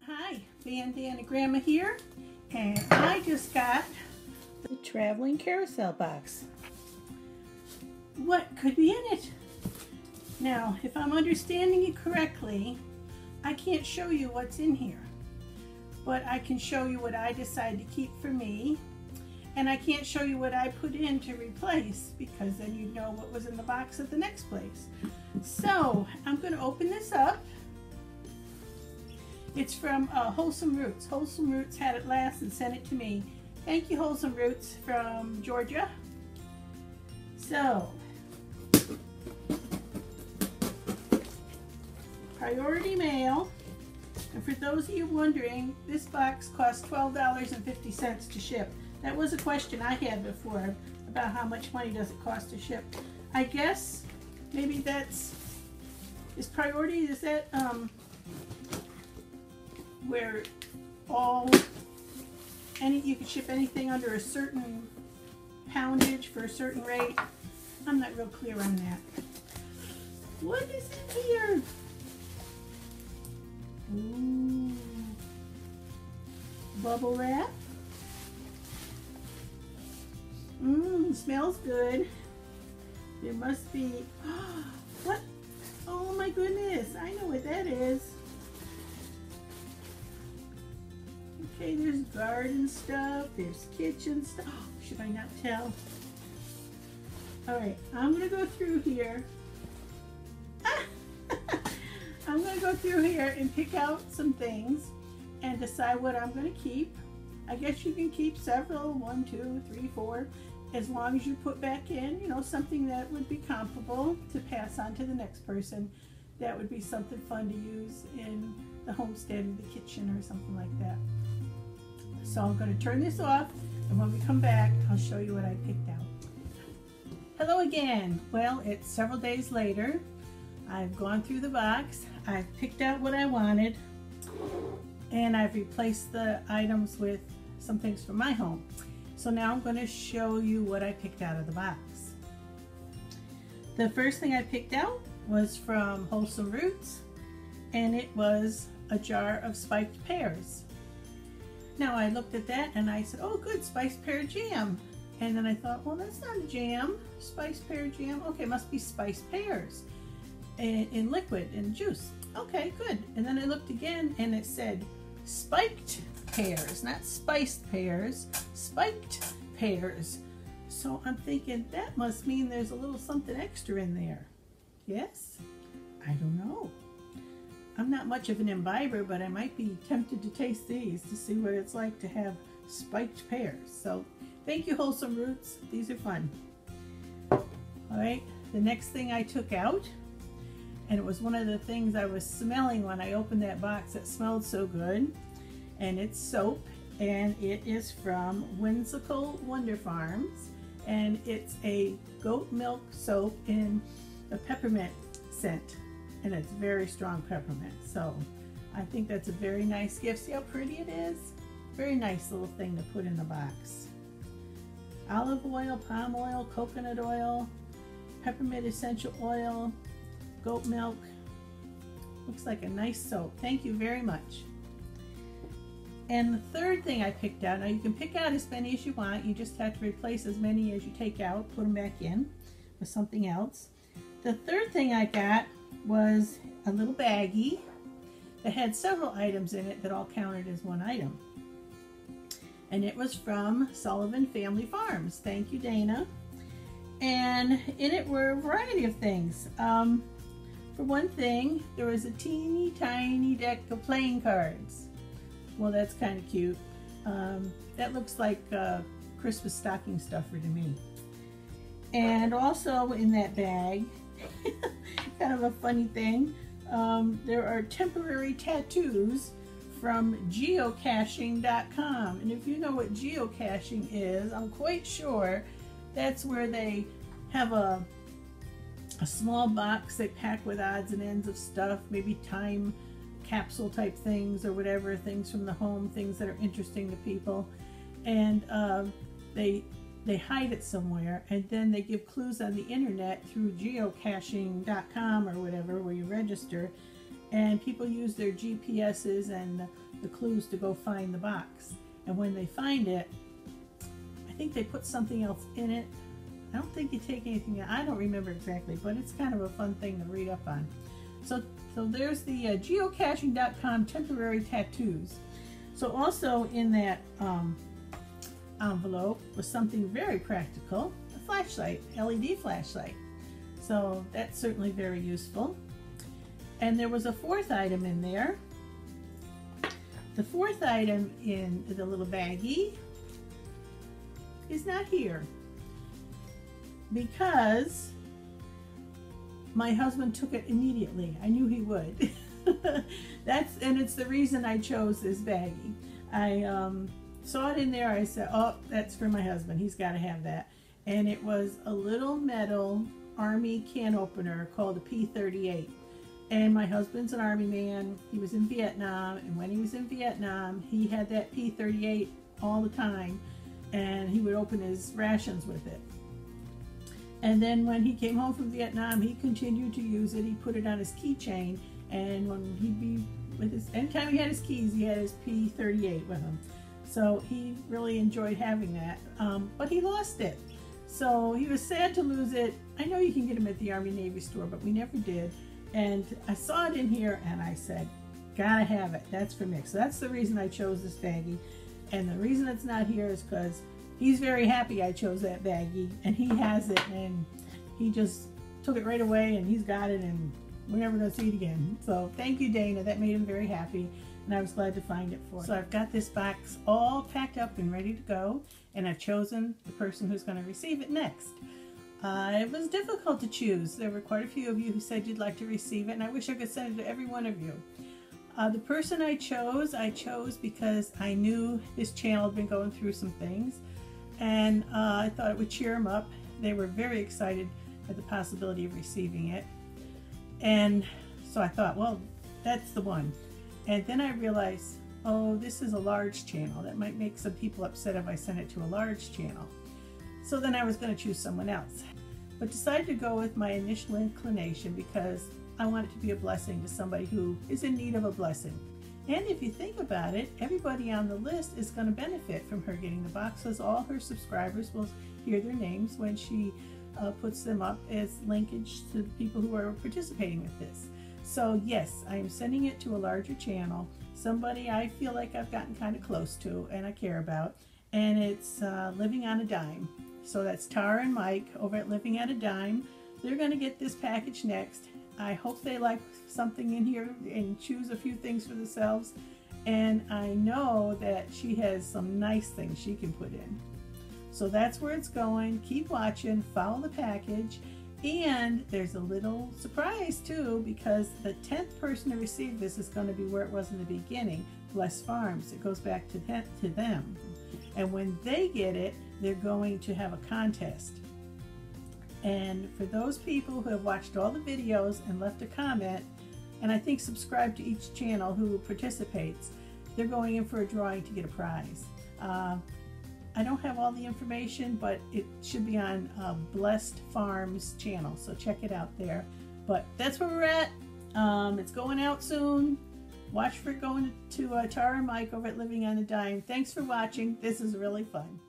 Hi, BanDana Gramma here, and I just got the traveling carousel box. What could be in it? Now, if I'm understanding it correctly, I can't show you what's in here, but I can show you what I decided to keep for me, and I can't show you what I put in to replace, because then you'd know what was in the box at the next place. So, I'm going to open this up. It's from Wholesome Roots. Wholesome Roots had it last and sent it to me. Thank you, Wholesome Roots from Georgia. So, priority mail. And for those of you wondering, this box costs $12.50 to ship. That was a question I had before about how much money does it cost to ship. I guess maybe that's, is priority, is that where you can ship anything under a certain poundage for a certain rate? I'm not real clear on that. What is in here? Ooh. Bubble wrap. Smells good. There must be, what? Oh my goodness, I know what that is. Okay, there's garden stuff, there's kitchen stuff. Oh, should I not tell? Alright, I'm going to go through here. I'm going to go through here and pick out some things and decide what I'm going to keep. I guess you can keep several, 1, 2, 3, 4, as long as you put back in, you know, something that would be comparable to pass on to the next person. That would be something fun to use in the homestead or the kitchen or something like that. So I'm going to turn this off, and when we come back, I'll show you what I picked out. Hello again. Well, it's several days later. I've gone through the box, I've picked out what I wanted, and I've replaced the items with some things from my home. So now I'm going to show you what I picked out of the box. The first thing I picked out was from Wholesome Roots, and it was a jar of spiked pears. Now I looked at that and I said, oh good, spiced pear jam. And then I thought, well, that's not a jam, spiced pear jam. Okay, must be spiced pears in liquid, in juice. Okay, good. And then I looked again and it said spiked pears, not spiced pears, spiked pears. So I'm thinking that must mean there's a little something extra in there. Yes? I don't know. I'm not much of an imbiber, but I might be tempted to taste these to see what it's like to have spiked pears. So thank you, Wholesome Roots. These are fun. All right, the next thing I took out, and it was one of the things I was smelling when I opened that box that smelled so good, and it's soap, and it is from Whimsical WonderFarm, and it's a goat milk soap in a peppermint scent. And it's very strong peppermint, so I think that's a very nice gift. See how pretty it is? Very nice little thing to put in the box. Olive oil, palm oil, coconut oil, peppermint essential oil, goat milk. Looks like a nice soap. Thank you very much. And the third thing I picked out, now you can pick out as many as you want, you just have to replace as many as you take out, put them back in with something else. The third thing I got was a little baggie that had several items in it that all counted as one item. And it was from Sullivan Family Farms. Thank you, Dana. And in it were a variety of things. For one thing, there was a teeny tiny deck of playing cards. Well, that's kind of cute. That looks like Christmas stocking stuffer to me. And also in that bag, kind of a funny thing, there are temporary tattoos from geocaching.com. And if you know what geocaching is, I'm quite sure that's where they have a small box they pack with odds and ends of stuff, maybe time capsule type things or whatever, things from the home, things that are interesting to people. And they hide it somewhere, and then they give clues on the internet through geocaching.com or whatever, where you register, and people use their GPSs and the clues to go find the box. And when they find it, I think they put something else in it. I don't think you take anything out. I don't remember exactly, but it's kind of a fun thing to read up on. So there's the geocaching.com temporary tattoos. So also in that envelope was something very practical, a flashlight, LED flashlight. So that's certainly very useful. And there was a fourth item in there. The fourth item in the little baggie is not here because my husband took it immediately. I knew he would. And it's the reason I chose this baggie. I saw it in there. I said, oh, that's for my husband. He's got to have that. And it was a little metal Army can opener called a P38. And my husband's an Army man. He was in Vietnam, and when he was in Vietnam, he had that P38 all the time, and he would open his rations with it. And then when he came home from Vietnam, he continued to use it. He put it on his keychain, and when he'd be with his, anytime he had his keys, he had his P38 with him. So he really enjoyed having that, but he lost it. So he was sad to lose it. I know you can get them at the Army Navy store, but we never did. And I saw it in here and I said, gotta have it. That's for Mick. So that's the reason I chose this baggie. And the reason it's not here is because he's very happy I chose that baggie, and he has it, and he just took it right away, and he's got it, and we're never gonna see it again. So thank you, Dana. That made him very happy, and I was glad to find it for him. So I've got this box all packed up and ready to go, and I've chosen the person who's gonna receive it next. It was difficult to choose. There were quite a few of you who said you'd like to receive it, and I wish I could send it to every one of you. The person I chose because I knew his channel had been going through some things, and I thought it would cheer him up. They were very excited at the possibility of receiving it, and so I thought, well, that's the one. And then I realized, oh, this is a large channel. That might make some people upset if I send it to a large channel. So then I was going to choose someone else, but decided to go with my initial inclination because I want it to be a blessing to somebody who is in need of a blessing. And if you think about it, everybody on the list is going to benefit from her getting the box, as all her subscribers will hear their names when she puts them up as linkage to the people who are participating with this. So yes, I am sending it to a larger channel, somebody I feel like I've gotten kind of close to and I care about, and it's Living on a Dime. So that's Tara and Mike over at Living on a Dime. They're going to get this package next. I hope they like something in here and choose a few things for themselves. And I know that she has some nice things she can put in. So that's where it's going. Keep watching, follow the package. And there's a little surprise too, because the 10th person to receive this is going to be where it was in the beginning, Blessed Farms. It goes back to them. And when they get it, they're going to have a contest. And for those people who have watched all the videos and left a comment, and I think subscribe to each channel who participates, they're going in for a drawing to get a prize. I don't have all the information, but it should be on Blessed Farms channel, so check it out there. But that's where we're at. It's going out soon. Watch for it going to Tara and Mike over at Living on a Dime. Thanks for watching. This is really fun.